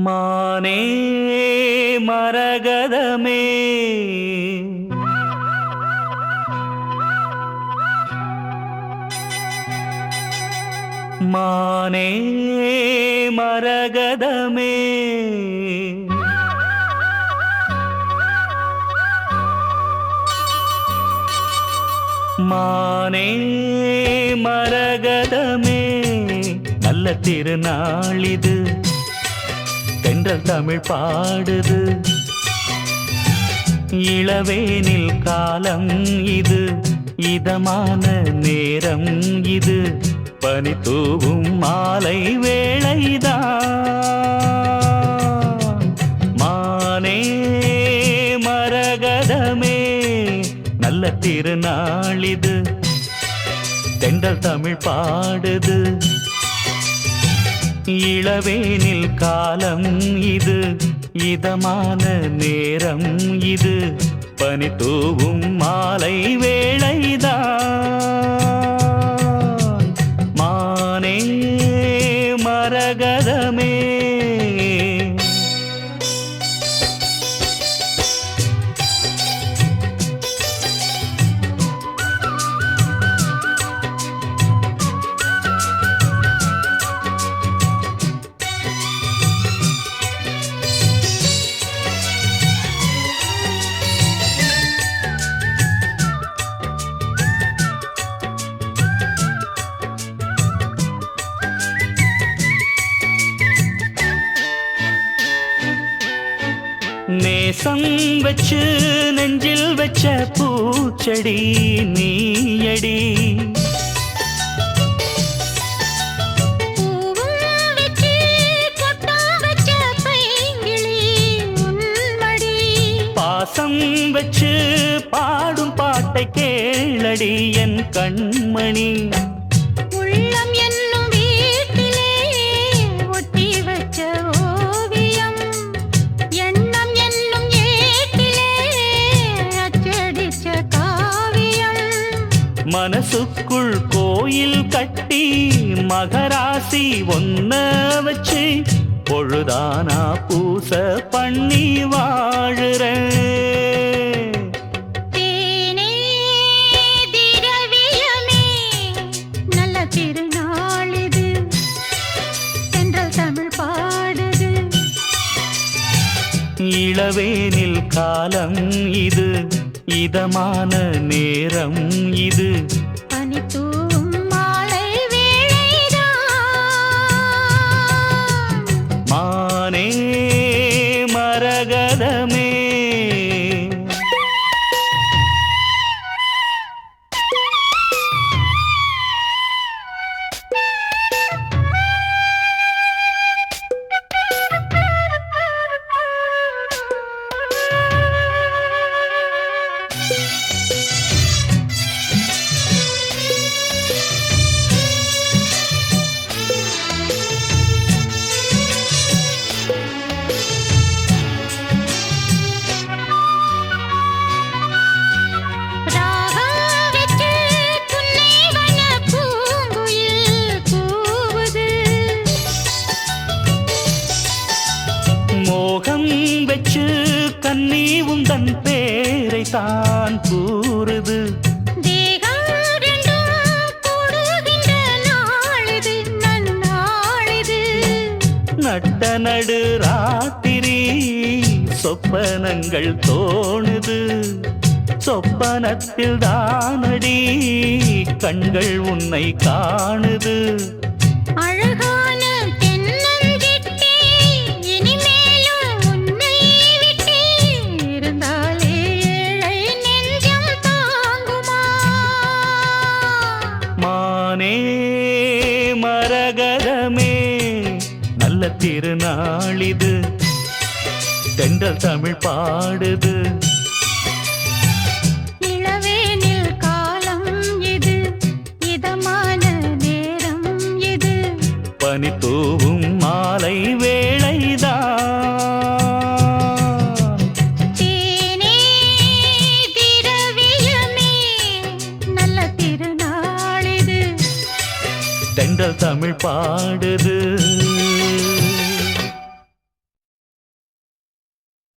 மானே மரகதமே மானே மரகதமே மானே மரகதமே நல்ல திருநாளிது தென்றல் தமிழ் பாடுது இளவேனில் காலம் இது இதமான நேரம் இது பனி தூவும் மாலை வேளைதான் மானே மரகதமே நல்ல திருநாளிது தென்றல் தமிழ் பாடுது இளவேனில் காலம் இது இதமான நேரம் இது பனி தூவும் மாலை வேளைதான் மானே மரகதமே நேசம் வச்சு நெஞ்சில் வச்ச பூச்செடி நீயடி பாசம் வச்சு பாடும் பாட்டை கேளடி என் கண்மணி மனசுக்குள் கோயில் கட்டி மகராசி ஒன்ன வச்சு பொழுதானா பூச பண்ணி வாழுற நல்ல திருநாளிது தென்றல் தமிழ் பாடுது இளவேனில் காலம் இது இதமான நேரம் இது பனி தூவும் மாலை வேளைதான் மானே மரகதமே மோகம் வச்சு கண்ணி உந்தன் பேரை தான் கூறுது நட்ட நடு ராத்திரி சொப்பனங்கள் தோணுது சொப்பனத்தில் தானடி கண்கள் உன்னை காணுது அழகான தென்னஞ்சிட்டே இனிமேலும் உன்னை விட்டே இருந்தாலே ஏழை நெஞ்சம் தாங்குமா மானே மரகதமே நல்ல திருநாளிது தென்றல் தமிழ் பாடுது இளவேனில் காலம் இது இதமான நேரம் இது பனி தூவும் மாலை வேளைதான் தேனே திரவியமே நல்ல திருநாளிது தென்றல் தமிழ் பாடுது